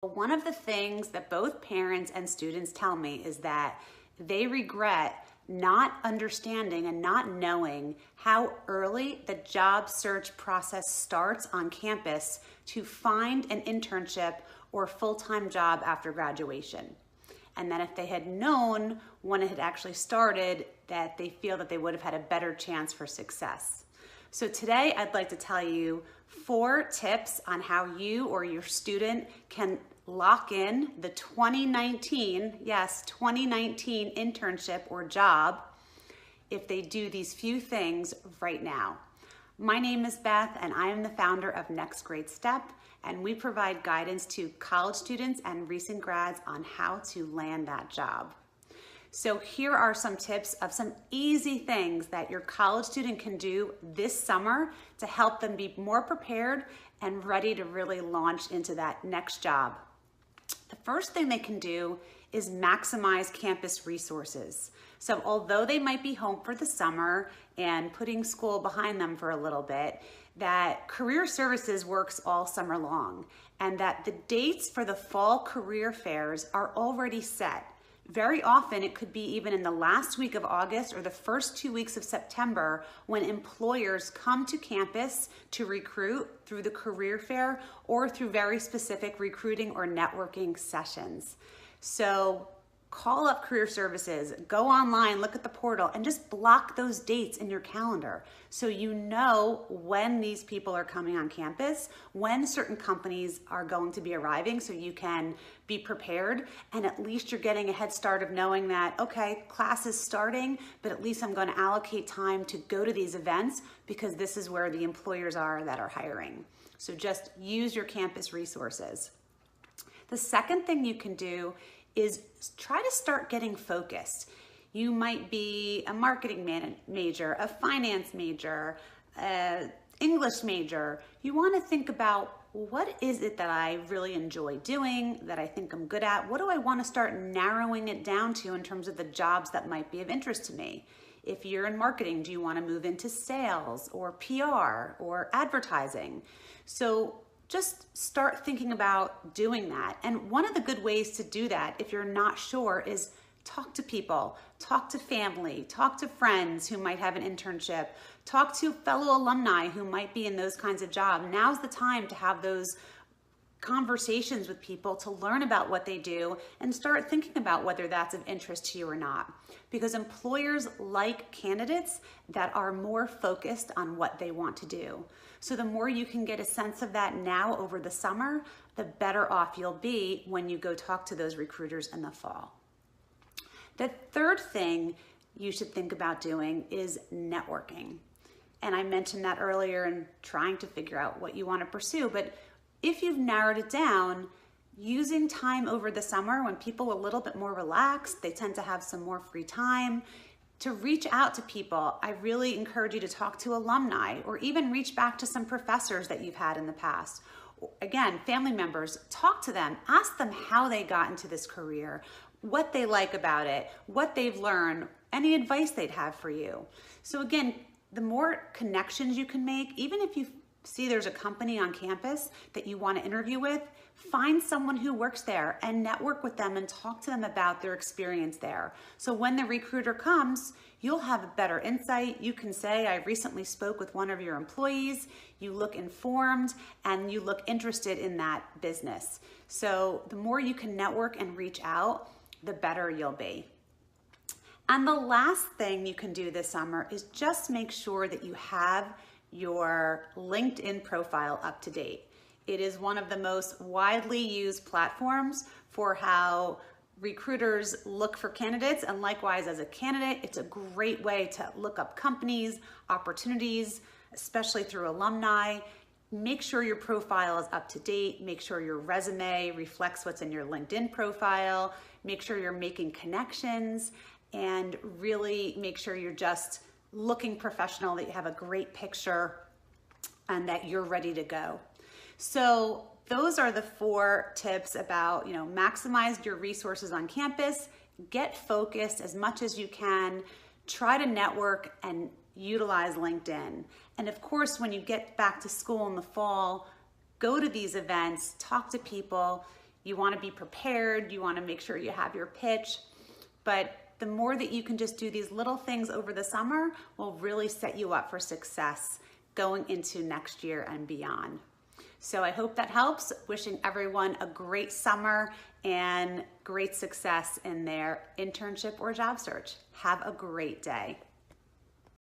One of the things that both parents and students tell me is that they regret not understanding and not knowing how early the job search process starts on campus to find an internship or full-time job after graduation. And that if they had known when it had actually started, that they feel that they would have had a better chance for success. So today I'd like to tell you 4 tips on how you or your student can lock in the 2019, yes, 2019 internship or job if they do these few things right now. My name is Beth and I am the founder of Next Great Step, and we provide guidance to college students and recent grads on how to land that job. So here are some tips of some easy things that your college student can do this summer to help them be more prepared and ready to really launch into that next job. The first thing they can do is maximize campus resources. So although they might be home for the summer and putting school behind them for a little bit, that career services works all summer long, and that the dates for the fall career fairs are already set. Very often it could be even in the last week of August or the first 2 weeks of September when employers come to campus to recruit through the career fair or through very specific recruiting or networking sessions. So call up career services, go online, look at the portal, and just block those dates in your calendar so you know when these people are coming on campus, when certain companies are going to be arriving, so you can be prepared, and at least you're getting a head start of knowing that, okay, class is starting, but at least I'm going to allocate time to go to these events because this is where the employers are that are hiring. So just use your campus resources. The second thing you can do is try to start getting focused. You might be a marketing major, a finance major, English major. You want to think about, what is it that I really enjoy doing, that I think I'm good at? What do I want to start narrowing it down to in terms of the jobs that might be of interest to me? If you're in marketing, do you want to move into sales or PR or advertising? So just start thinking about doing that. And one of the good ways to do that, if you're not sure, is talk to people, talk to family, talk to friends who might have an internship, talk to fellow alumni who might be in those kinds of jobs. Now's the time to have those conversations with people to learn about what they do and start thinking about whether that's of interest to you or not. Because employers like candidates that are more focused on what they want to do. So the more you can get a sense of that now over the summer, the better off you'll be when you go talk to those recruiters in the fall. The third thing you should think about doing is networking. And I mentioned that earlier in trying to figure out what you want to pursue, but if you've narrowed it down, using time over the summer when people are a little bit more relaxed, they tend to have some more free time, to reach out to people. I really encourage you to talk to alumni or even reach back to some professors that you've had in the past. Again, family members, talk to them, ask them how they got into this career, what they like about it, what they've learned, any advice they'd have for you. So again, the more connections you can make, even if you see there's a company on campus that you want to interview with, find someone who works there and network with them and talk to them about their experience there. So when the recruiter comes, you'll have a better insight. You can say, I recently spoke with one of your employees. You look informed and you look interested in that business. So the more you can network and reach out, the better you'll be. And the last thing you can do this summer is just make sure that you have your LinkedIn profile up to date. It is one of the most widely used platforms for how recruiters look for candidates, and likewise as a candidate, it's a great way to look up companies, opportunities, especially through alumni. Make sure your profile is up to date, make sure your resume reflects what's in your LinkedIn profile, make sure you're making connections, and really make sure you're just looking professional, that you have a great picture and that you're ready to go. So those are the 4 tips about, maximize your resources on campus, get focused as much as you can, try to network and utilize LinkedIn. And of course, when you get back to school in the fall, go to these events, talk to people, You want to be prepared, you want to make sure you have your pitch, but the more that you can just do these little things over the summer will really set you up for success going into next year and beyond. So I hope that helps. Wishing everyone a great summer and great success in their internship or job search. Have a great day.